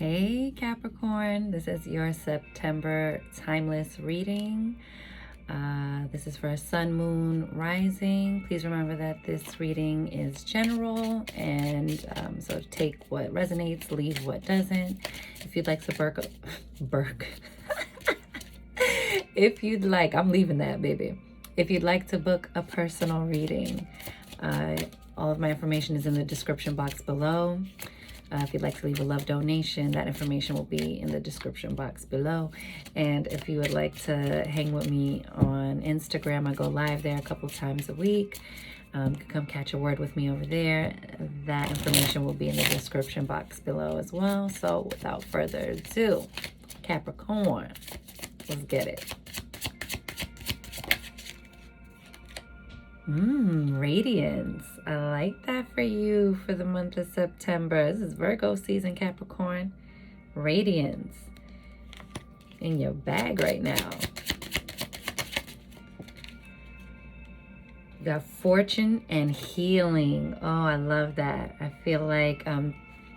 Hey Capricorn, this is your September timeless reading. This is for Sun, Moon, Rising. Please remember that this reading is general, and so take what resonates, leave what doesn't. If you'd like to if you'd like, I'm leaving that, baby. If you'd like to book a personal reading, all of my information is in the description box below. If you'd like to leave a love donation, that information will be in the description box below. And if you would like to hang with me on Instagram, I go live there a couple times a week. You can come catch a word with me over there. That information will be in the description box below as well. So without further ado, Capricorn, let's get it. Radiance. I like that for you for the month of September. This is Virgo season, Capricorn. Radiance in your bag right now. You got fortune and healing. Oh, I love that. I feel like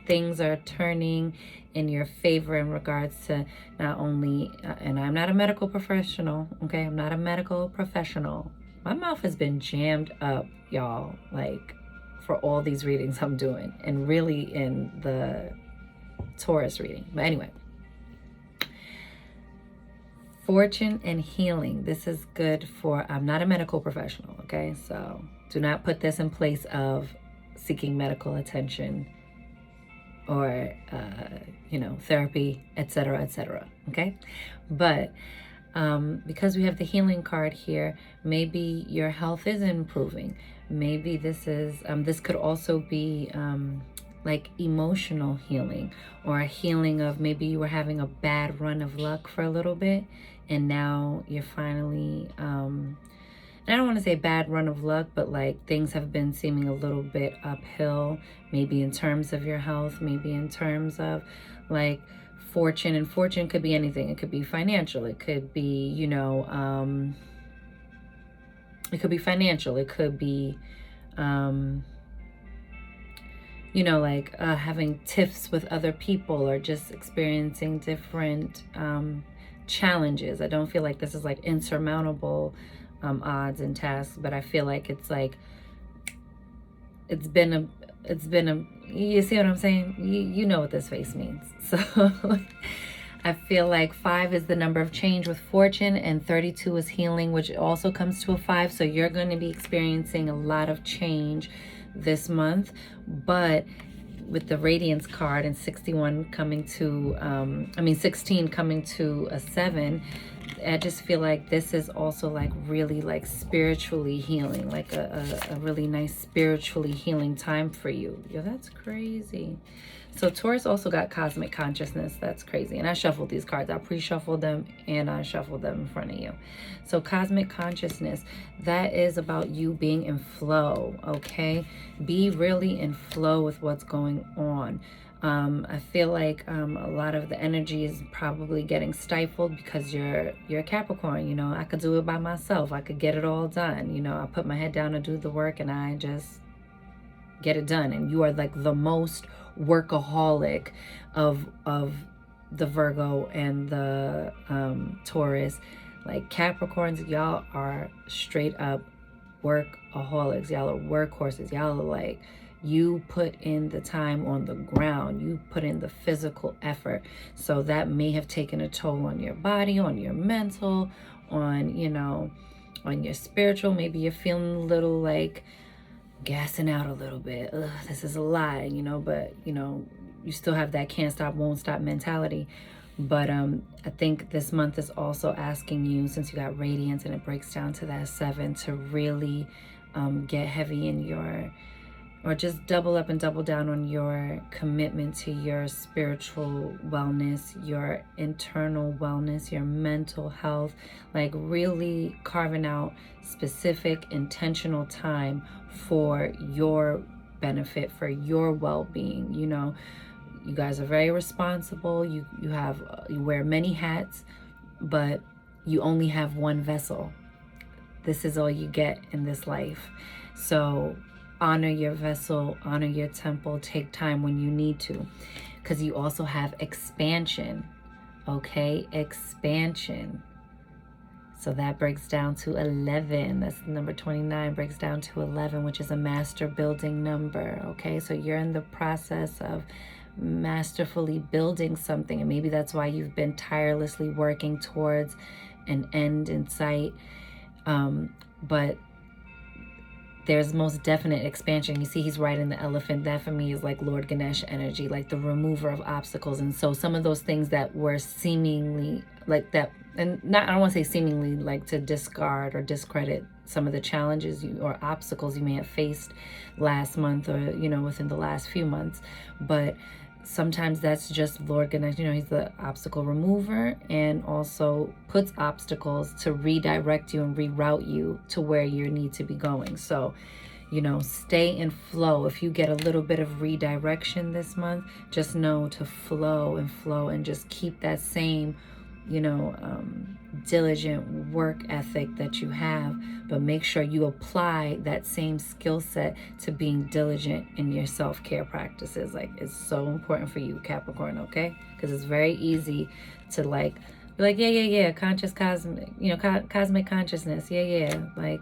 things are turning in your favor in regards to not only, and I'm not a medical professional, okay? I'm not a medical professional. My mouth has been jammed up, y'all, like for all these readings I'm doing, and really in the Taurus reading. But anyway, fortune and healing. This is good for, I'm not a medical professional, okay? So do not put this in place of seeking medical attention or, therapy, etc., okay? But because we have the healing card here, maybe your health is improving. Maybe this is this could also be like emotional healing, or a healing of maybe you were having a bad run of luck for a little bit, and now you're finally I don't want to say bad run of luck, but like things have been seeming a little bit uphill, maybe in terms of your health, maybe in terms of like fortune. And fortune could be anything. It could be financial. It could be, it could be financial. It could be, having tiffs with other people, or just experiencing different challenges. I don't feel like this is like insurmountable odds and tasks, but I feel like it's like, it's been a, you see what I'm saying? You know what this face means. So I feel like 5 is the number of change with fortune, and 32 is healing, which also comes to a 5. So you're going to be experiencing a lot of change this month. But with the radiance card and 16 coming to a 7, I just feel like this is also like really like spiritually healing, like a really nice spiritually healing time for you. Yo, that's crazy. So Taurus also got cosmic consciousness. That's crazy. And I shuffled these cards. I pre-shuffled them and I shuffled them in front of you. So cosmic consciousness, that is about you being in flow, okay? Be really in flow with what's going on. I feel like a lot of the energy is probably getting stifled because you're a Capricorn. I could do it by myself. I could get it all done. I put my head down and do the work, and I just get it done. And you are like the most workaholic of the Virgo and the Taurus. Like Capricorns, y'all are straight up workaholics. Y'all are workhorses. Y'all are like, you put in the time on the ground. You put in the physical effort. So that may have taken a toll on your body, on your mental, on your spiritual. Maybe you're feeling a little like gassing out a little bit. Ugh, this is a lot, but you still have that can't stop, won't stop mentality. But I think this month is also asking you, since you got radiance and it breaks down to that 7, to really get heavy in or just double up and double down on your commitment to your spiritual wellness, your internal wellness, your mental health, like really carving out specific intentional time for your benefit, for your well-being. You guys are very responsible. You wear many hats, but you only have one vessel. This is all you get in this life. So honor your vessel, honor your temple, take time when you need to. because you also have expansion. Okay, expansion. So that breaks down to 11. That's number 29, breaks down to 11, which is a master building number. Okay, so you're in the process of masterfully building something, and maybe that's why you've been tirelessly working towards an end in sight. But there's most definite expansion. You see, he's riding the elephant. That for me is like Lord Ganesh energy, like the remover of obstacles. And so some of those things that were seemingly like that, and not, I don't want to say seemingly like to discard or discredit some of the challenges or obstacles you may have faced last month or, you know, within the last few months. But sometimes that's just Lord Ganesh, you know, he's the obstacle remover and also puts obstacles to redirect you and reroute you to where you need to be going. So, you know, stay in flow. If you get a little bit of redirection this month, just know to flow and just keep that same, you know, diligent work ethic that you have, but make sure you apply that same skill set to being diligent in your self-care practices. Like, it's so important for you, Capricorn, okay? Because it's very easy to like be like, yeah, conscious, cosmic, you know, cosmic consciousness, yeah, like,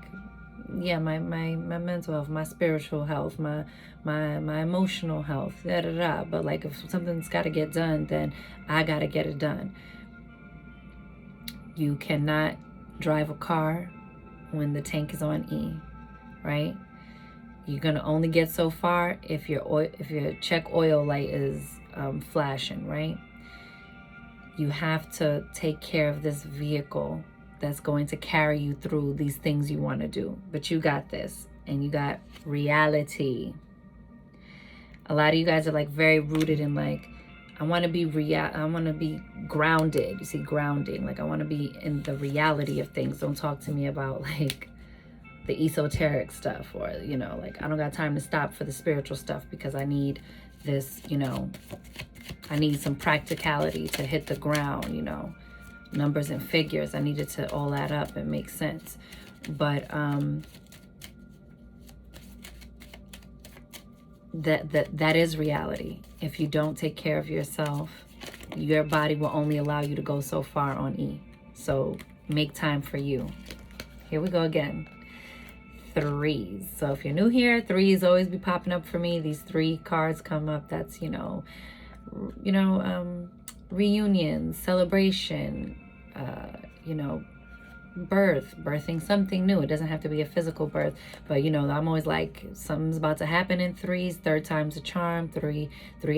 yeah, my mental health, my spiritual health, my emotional health, but like, if something's got to get done, then I got to get it done. You cannot drive a car when the tank is on E, right? You're gonna only get so far if your check oil light is flashing, right? You have to take care of this vehicle that's going to carry you through these things you want to do. But you got this, and you got reality. A lot of you guys are like very rooted in like, I want to be grounded. You see, grounding. Like, I want to be in the reality of things. Don't talk to me about like the esoteric stuff, or, you know, like, I don't got time to stop for the spiritual stuff because I need this, you know, I need some practicality to hit the ground, you know, numbers and figures. I needed to all add up and make sense. But that is reality. If you don't take care of yourself, your body will only allow you to go so far on E. So make time for you. Here we go again. Threes. So if you're new here, threes always be popping up for me. These 3 cards come up. That's, you know, reunion, celebration, you know, birthing something new. It doesn't have to be a physical birth, but, you know, I'm always like, something's about to happen in threes. 3rd time's a charm. 3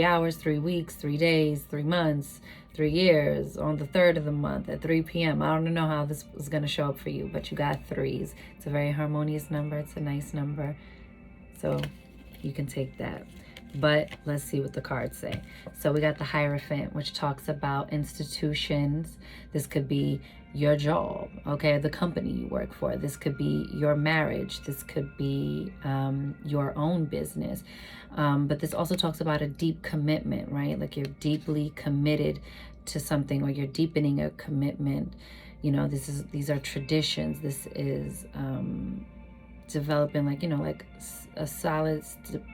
hours, 3 weeks, 3 days, 3 months, 3 years, on the 3rd of the month at 3 p.m. I don't know how this is going to show up for you, but you got threes. It's a very harmonious number. It's a nice number. So you can take that. But let's see what the cards say. So we got the Hierophant, which talks about institutions. This could be your job, okay, the company you work for. This could be your marriage. This could be your own business. But this also talks about a deep commitment, right? Like, you're deeply committed to something, or you're deepening a commitment. You know, these are traditions. This is developing, like, you know, like a solid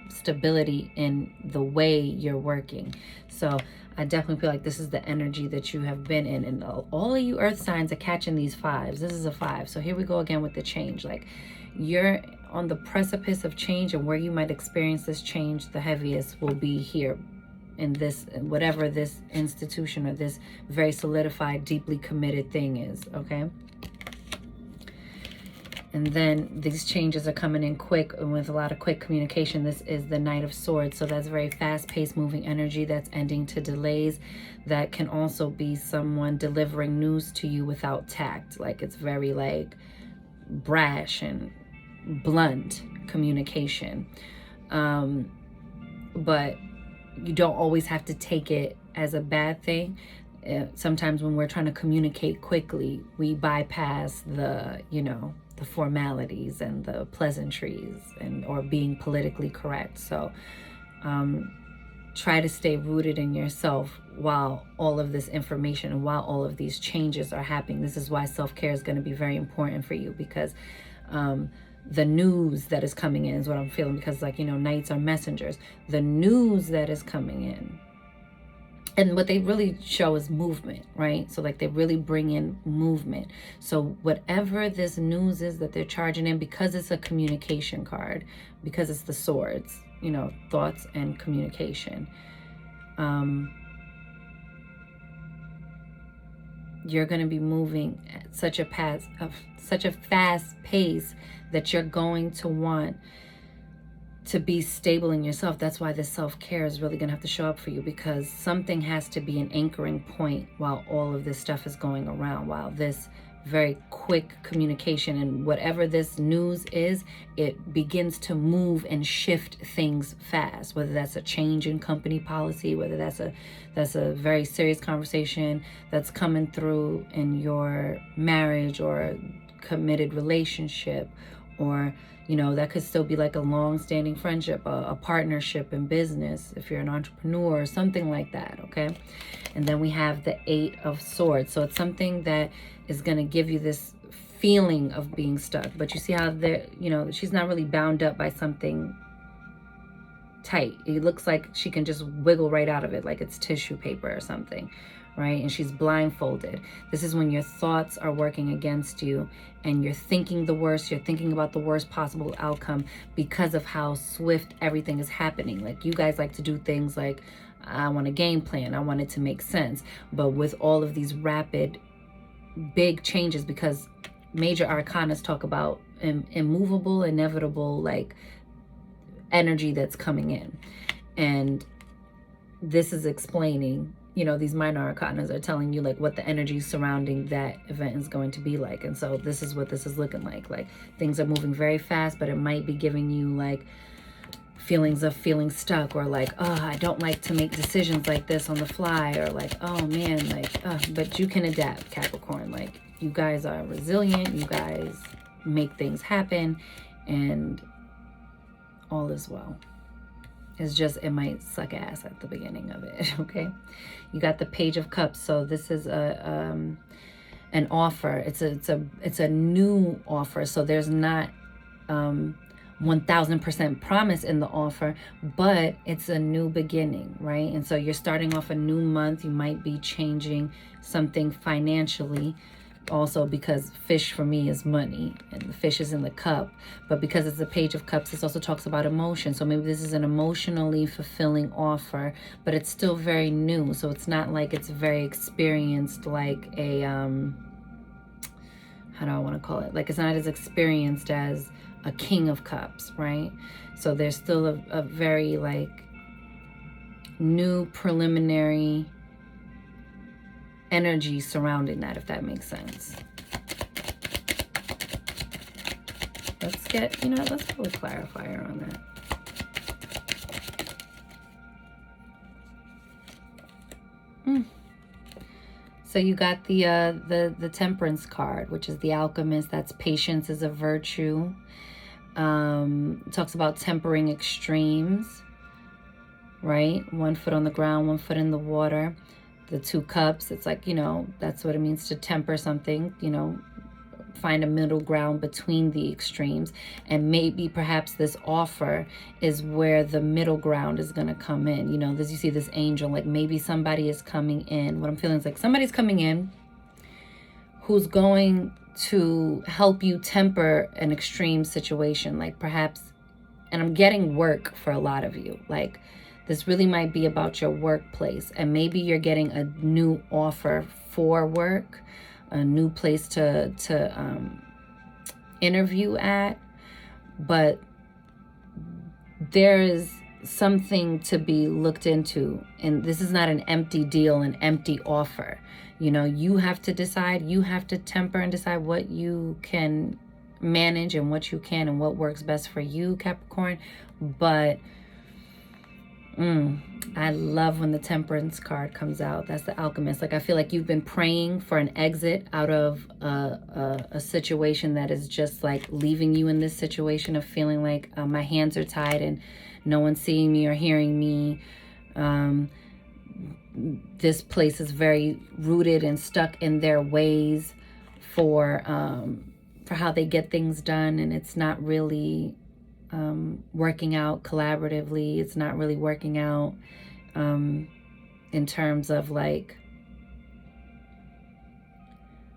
stability in the way you're working. So I definitely feel like this is the energy that you have been in, and all of you earth signs are catching these 5s. This is a 5. So here we go again with the change. Like, you're on the precipice of change, and where you might experience this change the heaviest will be here in this, whatever this institution or this very solidified, deeply committed thing is, okay? And then these changes are coming in quick and with a lot of quick communication. This is the Knight of Swords. So that's very fast-paced moving energy that's ending to delays. That can also be someone delivering news to you without tact. Like, it's very like brash and blunt communication. But you don't always have to take it as a bad thing. Sometimes when we're trying to communicate quickly, we bypass the, you know, the formalities and the pleasantries or being politically correct. So try to stay rooted in yourself while all of this information and while all of these changes are happening. This is why self-care is going to be very important for you, because the news that is coming in is what I'm feeling, because, like, you know, knights are messengers. The news that is coming in, And what they really show is movement, right? So like they really bring in movement. So whatever this news is that they're charging in, because it's a communication card, because it's the swords, you know, thoughts and communication, you're going to be moving at such a fast pace that you're going to want to be stable in yourself. That's why this self-care is really going to have to show up for you, because something has to be an anchoring point while all of this stuff is going around, while this very quick communication and whatever this news is, it begins to move and shift things fast, whether that's a change in company policy, whether that's a very serious conversation that's coming through in your marriage or committed relationship, or you know, that could still be like a long-standing friendship, a partnership in business, if you're an entrepreneur or something like that, okay? And then we have the 8 of Swords. So it's something that is going to give you this feeling of being stuck. But you see how you know, she's not really bound up by something tight. It looks like she can just wiggle right out of it, like it's tissue paper or something, right? And she's blindfolded. This is when your thoughts are working against you and you're thinking the worst. You're thinking about the worst possible outcome because of how swift everything is happening. Like, you guys like to do things like, I want a game plan, I want it to make sense. But with all of these rapid, big changes, because major arcanas talk about immovable, inevitable, like energy that's coming in. And this is explaining, you know, these minor arcanas are telling you like what the energy surrounding that event is going to be like. And so this is what this is looking like things are moving very fast, but it might be giving you like feelings of feeling stuck, or like, oh, I don't like to make decisions like this on the fly, or like, oh man, like, but you can adapt, Capricorn. Like, you guys are resilient, you guys make things happen, and all is well. It's just, it might suck ass at the beginning of it, okay? You got the Page of Cups. So this is an offer. It's a new offer. So there's not 1000% promise in the offer, but it's a new beginning, right? And so you're starting off a new month. You might be changing something financially. Also, because fish for me is money and the fish is in the cup, but because it's the Page of Cups, this also talks about emotion. So maybe this is an emotionally fulfilling offer, but it's still very new. So it's not like it's very experienced, like a how do I want to call it, like it's not as experienced as a King of Cups, right? So there's still a very like new preliminary energy surrounding that, if that makes sense. Let's get, you know, let's pull a clarifier on that. So you got the Temperance card, which is the Alchemist. That's patience is a virtue. It talks about tempering extremes, right? 1 foot on the ground, 1 foot in the water. The 2 cups, it's like, you know, that's what it means to temper something, you know, find a middle ground between the extremes. And maybe perhaps this offer is where the middle ground is going to come in. You know, you see this angel, like maybe somebody is coming in. What I'm feeling is like somebody's coming in who's going to help you temper an extreme situation. Like perhaps, and I'm getting work for a lot of you, like this really might be about your workplace, and maybe you're getting a new offer for work, a new place to interview at, but there is something to be looked into, and this is not an empty deal, an empty offer. You know, you have to decide, you have to temper and decide what you can manage and what you can and what works best for you, Capricorn. But I love when the Temperance card comes out. That's the Alchemist. Like, I feel like you've been praying for an exit out of a situation that is just like leaving you in this situation of feeling like my hands are tied and no one's seeing me or hearing me. This place is very rooted and stuck in their ways for how they get things done, and it's not really working out collaboratively. It's not really working out in terms of like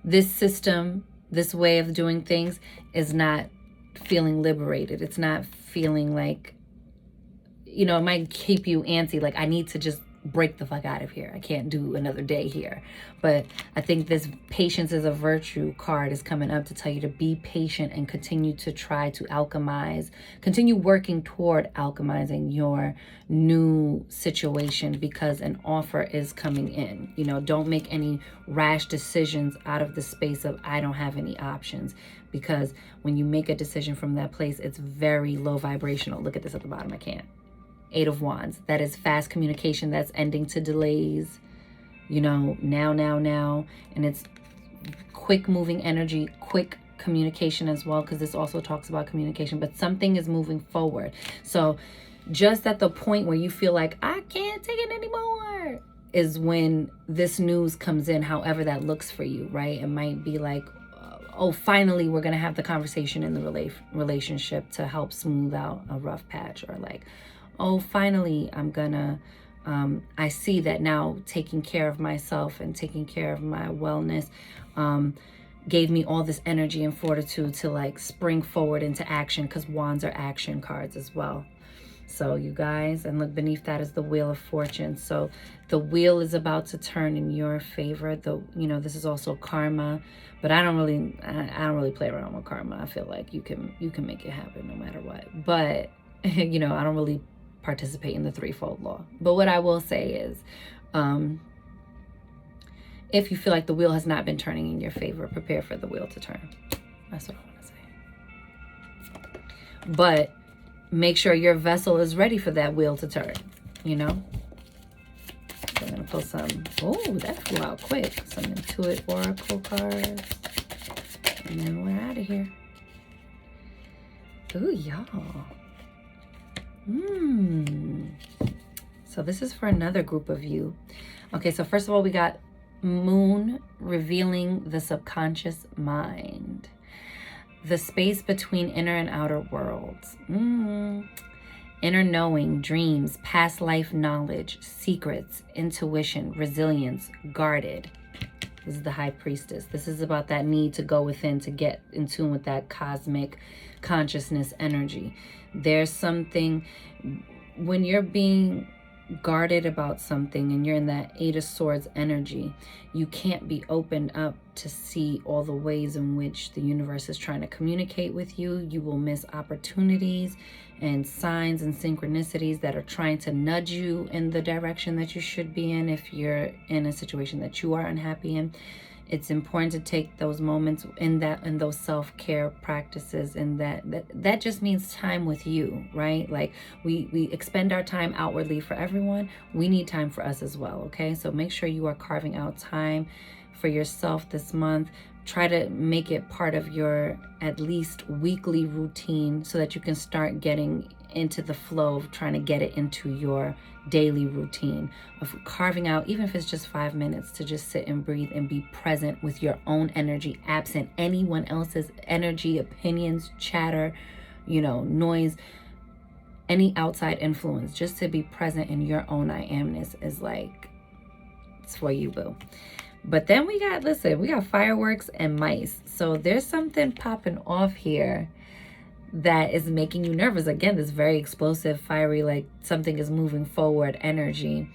this system, this way of doing things is not feeling liberated. It's not feeling like, you know, it might keep you antsy. Like, I need to just break the fuck out of here. I can't do another day here. But I think this patience is a virtue card is coming up to tell you to be patient and continue to try to alchemize, continue working toward alchemizing your new situation, because an offer is coming in. You know, don't make any rash decisions out of the space of I don't have any options, because when you make a decision from that place, it's very low vibrational. Look at this at the bottom. I can't. 8 of Wands. That is fast communication. That's ending to delays. You know, now. And it's quick moving energy, quick communication as well, because this also talks about communication. But something is moving forward. So just at the point where you feel like, I can't take it anymore, is when this news comes in, however that looks for you, right? It might be like, oh, finally, we're going to have the conversation in the relationship to help smooth out a rough patch, or like, oh, finally, I see that now taking care of myself and taking care of my wellness gave me all this energy and fortitude to like spring forward into action, because wands are action cards as well. So you guys, and look, beneath that is the Wheel of Fortune. So the wheel is about to turn in your favor. You know, this is also karma, but I don't really play around with karma. I feel like you can make it happen no matter what. But you know, I don't really participate in the threefold law. But what I will say is, if you feel like the wheel has not been turning in your favor, prepare for the wheel to turn. That's what I want to say. But make sure your vessel is ready for that wheel to turn, you know? So I'm going to pull some, oh, that flew out quick. Some Intuit Oracle cards. And then we're out of here. Ooh, y'all. So this is for another group of you. Okay, so first of all, we got Moon revealing the subconscious mind. The space between inner and outer worlds. Inner knowing, dreams, past life knowledge, secrets, intuition, resilience, guarded. This is the High Priestess. This is about that need to go within to get in tune with that cosmic consciousness energy. There's something, when you're being guarded about something and you're in that 8 of Swords energy, you can't be opened up to see all the ways in which the universe is trying to communicate with you. You will miss opportunities and signs and synchronicities that are trying to nudge you in the direction that you should be in if you're in a situation that you are unhappy in. It's important to take those moments in those self-care practices, and that just means time with you, right? Like we expend our time outwardly for everyone. We need time for us as well, okay? So make sure you are carving out time for yourself this month. Try to make it part of your at least weekly routine so that you can start getting into the flow of trying to get it into your daily routine of carving out, even if it's just 5 minutes, to just sit and breathe and be present with your own energy, absent anyone else's energy, opinions, chatter, you know, noise, any outside influence. Just to be present in your own I amness is like, it's for you, boo. But then we got fireworks and mice. So there's something popping off here that is making you nervous. Again, this very explosive, fiery, like something is moving forward energy,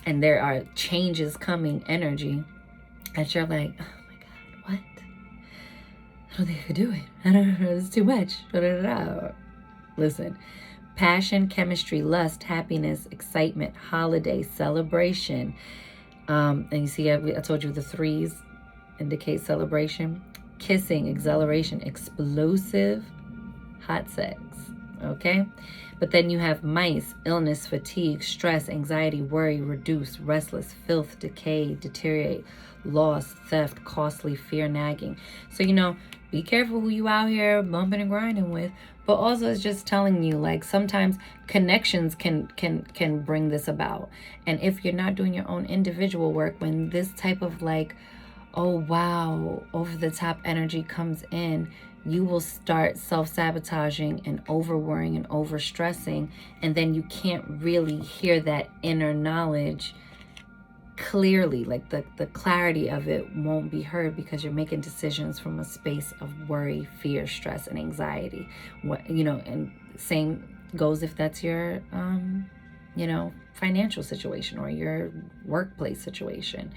and there are changes coming energy, and you're like, oh my God, what? I don't think I could do it. I don't know, it's too much. Listen, passion, chemistry, lust, happiness, excitement, holiday, celebration. And you see, I told you the 3s indicate celebration, kissing, exhilaration, explosive, hot sex, okay? But then you have mice, illness, fatigue, stress, anxiety, worry, reduce, restless, filth, decay, deteriorate, loss, theft, costly, fear, nagging. So, you know, be careful who you out here bumping and grinding with. But also it's just telling you, like, sometimes connections can bring this about. And if you're not doing your own individual work, when this type of like, oh wow, over the top energy comes in, you will start self-sabotaging and over-worrying and over-stressing, and then you can't really hear that inner knowledge clearly, like the clarity of it won't be heard because you're making decisions from a space of worry, fear, stress, and anxiety. What, you know, and same goes if that's your you know, financial situation or your workplace situation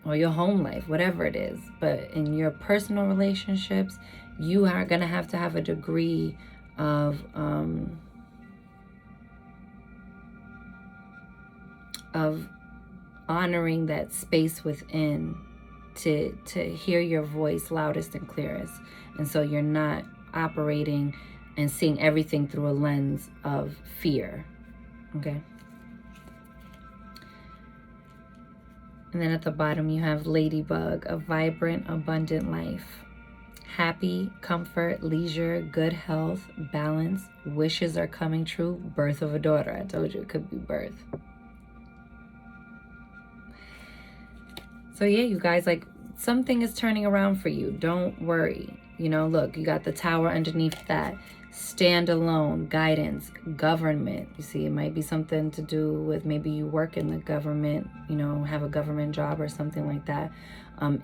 or your home life, whatever it is. But in your personal relationships, you are going to have a degree of honoring that space within to hear your voice loudest and clearest. And so you're not operating and seeing everything through a lens of fear. Okay. And then at the bottom you have Ladybug, a vibrant, abundant life. Happy, comfort, leisure, good health, balance, wishes are coming true, birth of a daughter. I told you it could be birth. So yeah, you guys, like something is turning around for you. Don't worry. You know, look, you got the Tower underneath that. Stand alone, guidance, government. You see, it might be something to do with maybe you work in the government, you know, have a government job or something like that.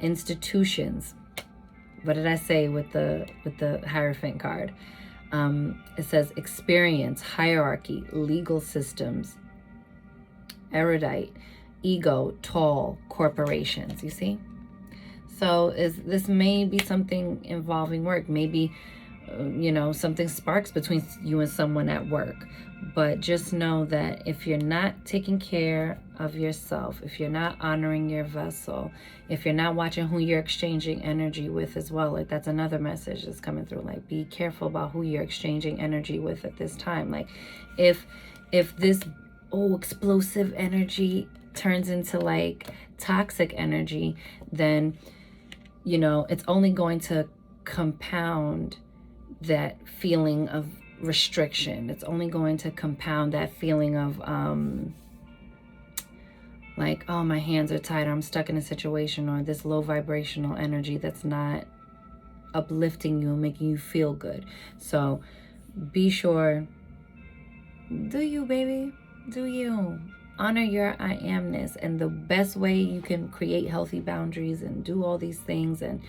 Institutions. What did I say with the Hierophant card? It says experience, hierarchy, legal systems, erudite, ego, tall, corporations. You see? So this may be something involving work. Maybe, you know, something sparks between you and someone at work. But just know that if you're not taking care of yourself, if you're not honoring your vessel, if you're not watching who you're exchanging energy with as well, like that's another message that's coming through. Like, be careful about who you're exchanging energy with at this time. Like, if this explosive energy turns into like toxic energy, then, you know, it's only going to compound that feeling of restriction. It's only going to compound that feeling of like, oh, my hands are tied, or I'm stuck in a situation, or this low vibrational energy that's not uplifting you and making you feel good. So be sure, do you, baby, do you. Honor your I amness, and the best way you can create healthy boundaries and do all these things and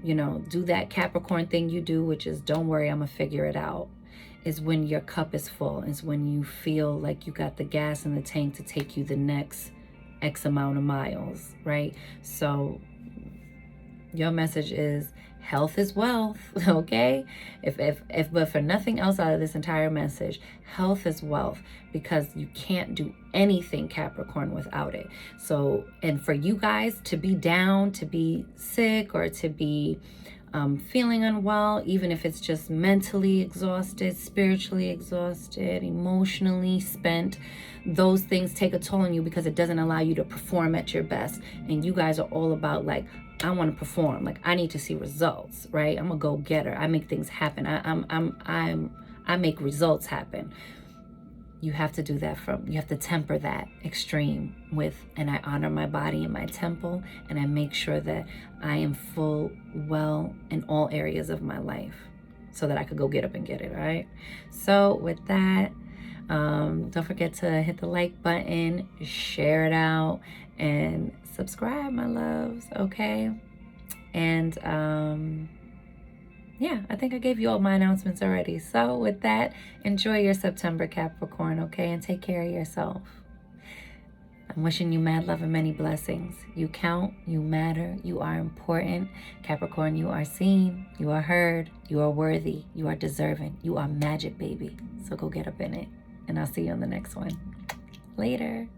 you know, do that Capricorn thing you do, which is don't worry, I'm gonna figure it out, is when your cup is full, is when you feel like you got the gas in the tank to take you the next X amount of miles, right? So your message is health is wealth, okay? But for nothing else out of this entire message, health is wealth, because you can't do anything, Capricorn, without it. So, and for you guys to be down, to be sick, or to be feeling unwell, even if it's just mentally exhausted, spiritually exhausted, emotionally spent, those things take a toll on you because it doesn't allow you to perform at your best. And you guys are all about like, I want to perform. Like, I need to see results, right? I'm a go-getter. I make things happen. I make results happen. You have to do that you have to temper that extreme with, and I honor my body and my temple, and I make sure that I am full well in all areas of my life so that I could go get up and get it, all right? So with that, don't forget to hit the like button, share it out, and subscribe, my loves, okay? And yeah, I think I gave you all my announcements already. So with that, enjoy your September, Capricorn, okay? And take care of yourself. I'm wishing you mad love and many blessings. You count, you matter, you are important. Capricorn, you are seen, you are heard, you are worthy, you are deserving, you are magic, baby. So go get up in it. And I'll see you on the next one. Later.